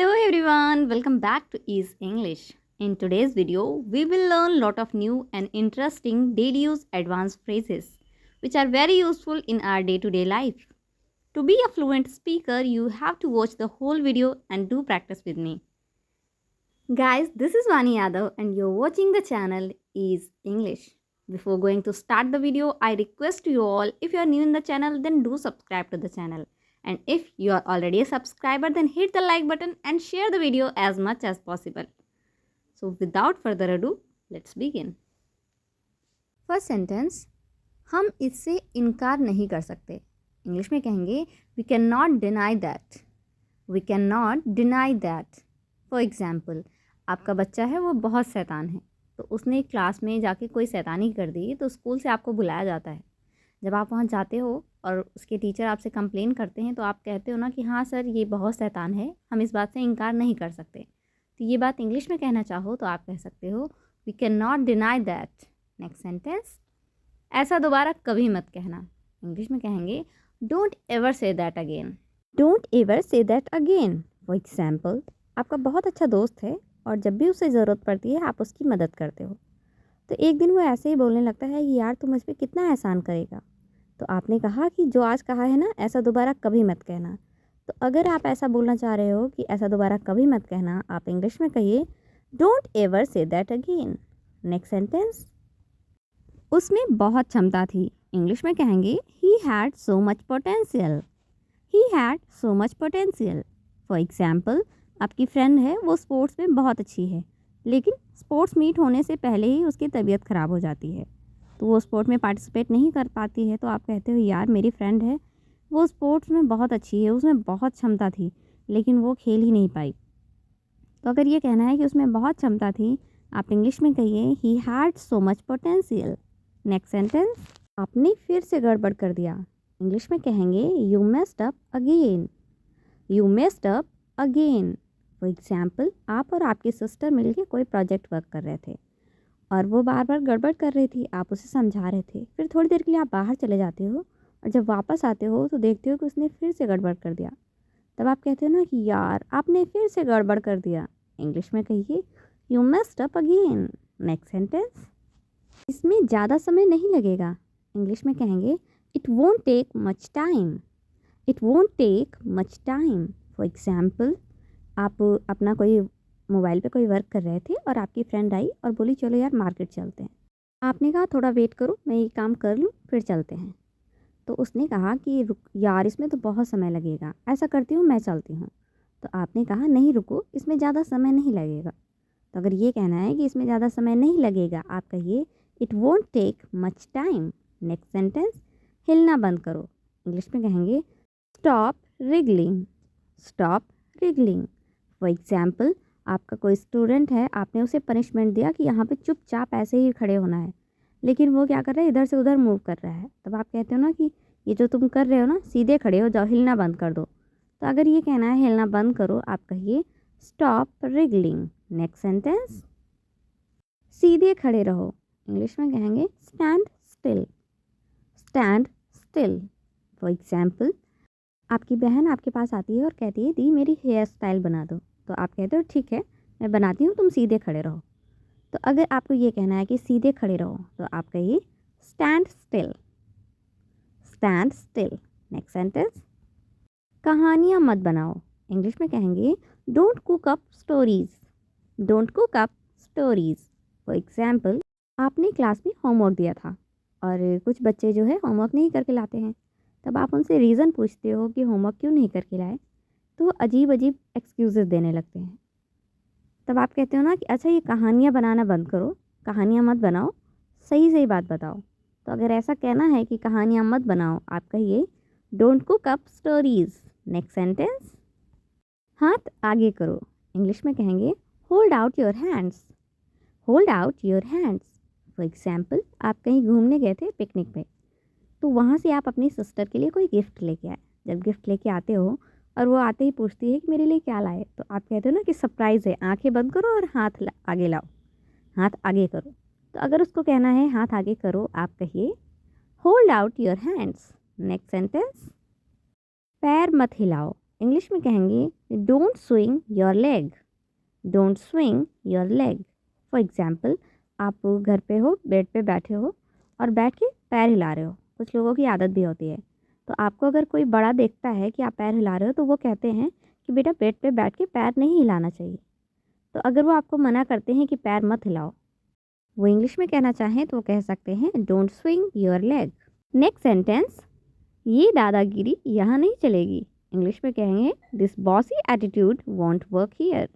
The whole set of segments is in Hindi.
Hello everyone, welcome back to Ease English. In today's video, we will learn lot of new and interesting daily use advanced phrases which are very useful in our day-to-day life. To be a fluent speaker, you have to watch the whole video and do practice with me. Guys, this is Vani Yadav and you're watching the channel Ease English. Before going to start the video, I request you all, if you are new in the channel, then do subscribe to the channel. And if you are already a subscriber, then hit the like button and share the video as much as possible. So without further ado, let's begin. First sentence, हम इससे इनकार नहीं कर सकते. इंग्लिश में कहेंगे we cannot deny that. We cannot deny that. For example, आपका बच्चा है वो बहुत शैतान है, तो उसने क्लास में जाके कोई शैतानी कर दी तो स्कूल से आपको बुलाया जाता है. जब आप वहाँ जाते हो और उसके टीचर आपसे कंप्लेन करते हैं तो आप कहते हो ना कि हाँ सर ये बहुत शैतान है, हम इस बात से इनकार नहीं कर सकते. तो ये बात इंग्लिश में कहना चाहो तो आप कह सकते हो we can not deny that. Next sentence, ऐसा दोबारा कभी मत कहना. इंग्लिश में कहेंगे don't ever say that again. Don't ever say that again. For example, आपका बहुत अच्छा दोस्त है और जब भी उसे ज़रूरत पड़ती है आप उसकी मदद करते हो. तो एक दिन वो ऐसे ही बोलने लगता है कि यार तू मुझ पर कितना एहसान करेगा. तो आपने कहा कि जो आज कहा है ना ऐसा दोबारा कभी मत कहना. तो अगर आप ऐसा बोलना चाह रहे हो कि ऐसा दोबारा कभी मत कहना, आप इंग्लिश में कहिए don't ever say that again. Next sentence, उसमें बहुत क्षमता थी. इंग्लिश में कहेंगे he had so much potential. He had so much potential. For example, आपकी फ्रेंड है वो स्पोर्ट्स में बहुत अच्छी है, लेकिन स्पोर्ट्स मीट होने से पहले ही उसकी तबीयत ख़राब हो जाती है, तो वो स्पोर्ट में पार्टिसिपेट नहीं कर पाती है. तो आप कहते हो यार मेरी फ्रेंड है वो स्पोर्ट्स में बहुत अच्छी है, उसमें बहुत क्षमता थी, लेकिन वो खेल ही नहीं पाई. तो अगर ये कहना है कि उसमें बहुत क्षमता थी, आप इंग्लिश में कहिए he had so much potential. Next sentence, आपने फिर से गड़बड़ कर दिया. इंग्लिश में कहेंगे you messed up again. You messed up again. For example, आप और आपकी सिस्टर मिलकर कोई प्रोजेक्ट वर्क कर रहे थे और वो बार बार गड़बड़ कर रही थी. आप उसे समझा रहे थे, फिर थोड़ी देर के लिए आप बाहर चले जाते हो और जब वापस आते हो तो देखते हो कि उसने फिर से गड़बड़ कर दिया. तब आप कहते हो ना कि यार आपने फिर से गड़बड़ कर दिया. इंग्लिश में कहिए you messed up again. Next sentence, इसमें ज़्यादा समय नहीं लगेगा. इंग्लिश में कहेंगे it won't take much time. It won't take much time. For example, आप अपना कोई मोबाइल पे कोई वर्क कर रहे थे और आपकी फ्रेंड आई और बोली चलो यार मार्केट चलते हैं. आपने कहा थोड़ा वेट करो मैं ये काम कर लूँ फिर चलते हैं. तो उसने कहा कि रुक यार इसमें तो बहुत समय लगेगा, ऐसा करती हूँ मैं चलती हूँ. तो आपने कहा नहीं रुको इसमें ज़्यादा समय नहीं लगेगा. तो अगर ये कहना है कि इसमें ज़्यादा समय नहीं लगेगा, आप कहिए it won't take much time. Next sentence, हिलना बंद करो. इंग्लिश में कहेंगे stop wriggling. Stop wriggling. For example, आपका कोई स्टूडेंट है, आपने उसे पनिशमेंट दिया कि यहाँ पे चुपचाप ऐसे ही खड़े होना है, लेकिन वो क्या कर रहा है इधर से उधर मूव कर रहा है. तब आप कहते हो ना कि ये जो तुम कर रहे हो ना सीधे खड़े हो जाओ, हिलना बंद कर दो. तो अगर ये कहना है हिलना बंद करो, आप कहिए स्टॉप रिगलिंग. नेक्स्ट सेंटेंस, सीधे खड़े रहो. इंग्लिश में कहेंगे stand still. Stand still. For example, आपकी बहन आपके पास आती है और कहती है दी मेरी हेयर स्टाइल बना दो. तो आप कहते हो ठीक है मैं बनाती हूँ, तुम सीधे खड़े रहो. तो अगर आपको ये कहना है कि सीधे खड़े रहो तो आप कहिए stand still. Stand still. Next sentence, कहानियाँ मत बनाओ. इंग्लिश में कहेंगे don't cook up stories. Don't cook up stories. For example, आपने क्लास में होमवर्क दिया था और कुछ बच्चे जो है होमवर्क नहीं करके लाते हैं. तब आप उनसे रीज़न पूछते हो कि होमवर्क क्यों नहीं करके लाए, तो अजीब अजीब एक्सक्यूज़ेस देने लगते हैं. तब आप कहते हो ना कि अच्छा ये कहानियाँ बनाना बंद करो, कहानियाँ मत बनाओ, सही सही बात बताओ. तो अगर ऐसा कहना है कि कहानियाँ मत बनाओ, आप कहिए don't cook up stories. Next sentence, हाथ आगे करो. इंग्लिश में कहेंगे hold out your hands. Hold out your hands. For example, आप कहीं घूमने गए थे पिकनिक पे, तो वहाँ से आप अपनी सिस्टर के लिए कोई गिफ्ट लेके आए. जब गिफ्ट लेके आते हो और वो आते ही पूछती है कि मेरे लिए क्या लाए, तो आप कहते हो ना कि सरप्राइज़ है, आंखें बंद करो और हाथ आगे लाओ, हाथ आगे करो. तो अगर उसको कहना है हाथ आगे करो, आप कहिए hold out your hands. Next sentence, पैर मत हिलाओ. इंग्लिश में कहेंगे don't swing your leg, don't swing your leg. For example, आप घर पे हो, बेड पे बैठे हो और बैठ के पैर हिला रहे हो। कुछ लोगों की आदत भी होती है। तो आपको अगर कोई बड़ा देखता है कि आप पैर हिला रहे हो तो वो कहते हैं कि बेटा बेड पे बैठ के पैर नहीं हिलाना चाहिए। तो अगर वो आपको मना करते हैं कि पैर मत हिलाओ, वो इंग्लिश में कहना चाहें तो वो कह सकते हैं don't swing your leg. Next sentence, ये दादागिरी यहाँ नहीं चलेगी। इंग्लिश में कहेंगे this bossy attitude want work here,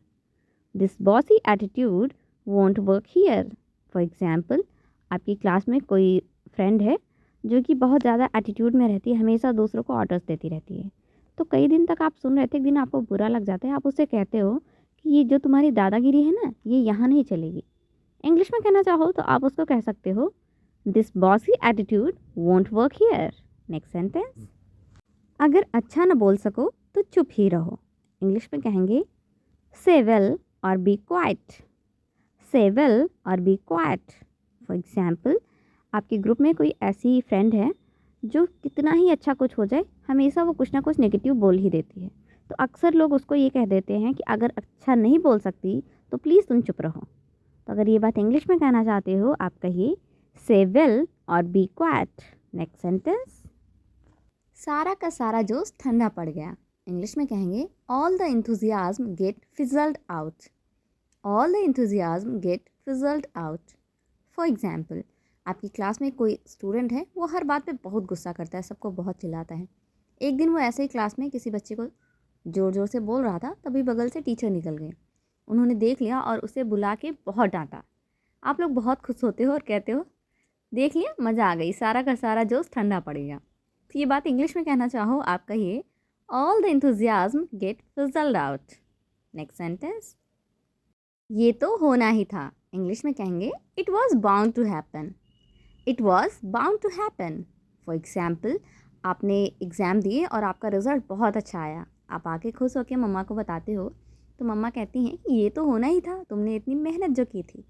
this bossy attitude want work here. For example, आपकी क्लास में कोई फ्रेंड है जो कि बहुत ज़्यादा एटीट्यूड में रहती है, हमेशा दूसरों को ऑर्डर्स देती रहती है। तो कई दिन तक आप सुन रहे थे, एक दिन आपको बुरा लग जाता है, आप उससे कहते हो कि ये जो तुम्हारी दादागिरी है ना, ये यहाँ नहीं चलेगी। इंग्लिश में कहना चाहो तो आप उसको कह सकते हो this bossy attitude won't work here. Next sentence, अगर अच्छा ना बोल सको तो चुप ही रहो। इंग्लिश में कहेंगे से वेल और बी क्वाइट, से वेल और बी क्वाइट। फॉर एग्जाम्पल, आपके ग्रुप में कोई ऐसी फ्रेंड है जो कितना ही अच्छा कुछ हो जाए, हमेशा वो कुछ ना कुछ नेगेटिव बोल ही देती है। तो अक्सर लोग उसको ये कह देते हैं कि अगर अच्छा नहीं बोल सकती तो प्लीज़ तुम चुप रहो। तो अगर ये बात इंग्लिश में कहना चाहते हो, आप कहिए से वेल और बी क्वाइट। नेक्स्ट सेंटेंस, सारा का सारा जोश ठंडा पड़ गया। इंग्लिश में कहेंगे all the enthusiasm get fizzled out, all the enthusiasm get fizzled out. For example, आपकी क्लास में कोई स्टूडेंट है, वो हर बात पे बहुत गुस्सा करता है, सबको बहुत चिल्लाता है। एक दिन वो ऐसे ही क्लास में किसी बच्चे को ज़ोर ज़ोर से बोल रहा था, तभी बगल से टीचर निकल गए। उन्होंने देख लिया और उसे बुला के बहुत डांटा। आप लोग बहुत खुश होते हो और कहते हो देख लिया, मज़ा आ गई, सारा का सारा जोश ठंडा पड़ गया। तो ये बात इंग्लिश में कहना चाहो, आप कहिए all the enthusiasm get fizzled out. Next sentence, ये तो होना ही था। इंग्लिश में कहेंगे it was bound to happen, it was bound to happen. For example, आपने एग्ज़ाम दिए और आपका रिज़ल्ट बहुत अच्छा आया। आप आके खुश होकर मम्मा को बताते हो, तो मम्मा कहती हैं कि ये तो होना ही था, तुमने इतनी मेहनत जो की थी।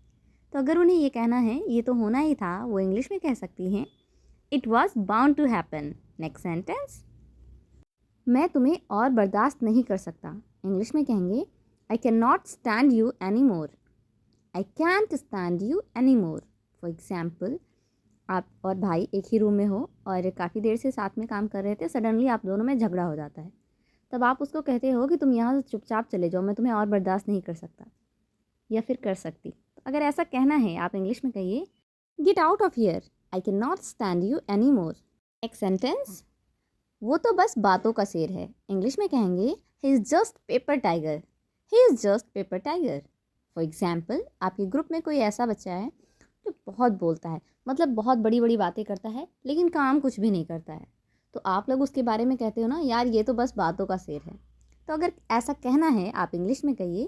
तो अगर उन्हें ये कहना है ये तो होना ही था, वो इंग्लिश में कह सकती हैं it was bound to happen. Next sentence, मैं तुम्हें और बर्दाश्त नहीं कर सकता। इंग्लिश में कहेंगे I can not stand you any more, I can't stand you any more. For example, आप और भाई एक ही रूम में हो और काफ़ी देर से साथ में काम कर रहे थे, सडनली आप दोनों में झगड़ा हो जाता है। तब आप उसको कहते हो कि तुम यहाँ से चुपचाप चले जाओ, मैं तुम्हें और बर्दाश्त नहीं कर सकता या फिर कर सकती। तो अगर ऐसा कहना है, आप इंग्लिश में कहिए get out of here, I can not stand you any more. Next sentence, वो तो बस बातों का शेर है। इंग्लिश में कहेंगे ही is just paper tiger, he is just paper tiger. For example, आपके ग्रुप में कोई ऐसा बच्चा है जो बहुत बोलता है, मतलब बहुत बड़ी बड़ी बातें करता है, लेकिन काम कुछ भी नहीं करता है। तो आप लोग उसके बारे में कहते हो ना, यार ये तो बस बातों का शेर है। तो अगर ऐसा कहना है, आप इंग्लिश में कहिए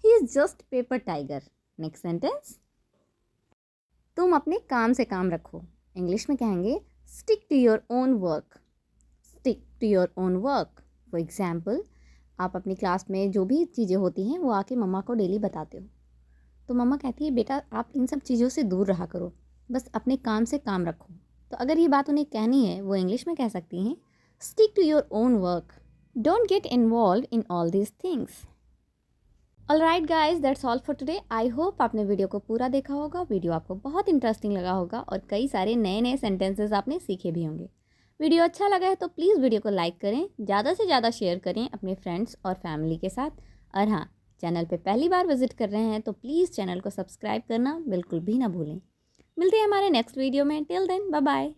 he is just paper tiger. Next sentence, तुम अपने काम से काम रखो। इंग्लिश में कहेंगे stick to your own work, stick to your own work. For example, आप अपनी क्लास में जो भी चीज़ें होती हैं वो आके मम्मा को डेली बताते हो। तो मम्मा कहती है बेटा आप इन सब चीज़ों से दूर रहा करो, बस अपने काम से काम रखो। तो अगर ये बात उन्हें कहनी है, वो इंग्लिश में कह सकती हैं stick to your own work, don't get involved in all these things. Alright guys, that's all for today. I hope आपने वीडियो को पूरा देखा होगा, वीडियो आपको बहुत इंटरेस्टिंग लगा होगा और कई सारे नए नए सेंटेंसेस आपने सीखे भी होंगे। वीडियो अच्छा लगा है तो प्लीज़ वीडियो को लाइक करें, ज़्यादा से ज़्यादा शेयर करें अपने फ्रेंड्स और फैमिली के साथ। और हाँ, चैनल पे पहली बार विजिट कर रहे हैं तो प्लीज़ चैनल को सब्सक्राइब करना बिल्कुल भी ना भूलें। मिलते हैं हमारे नेक्स्ट वीडियो में। Till then, bye bye.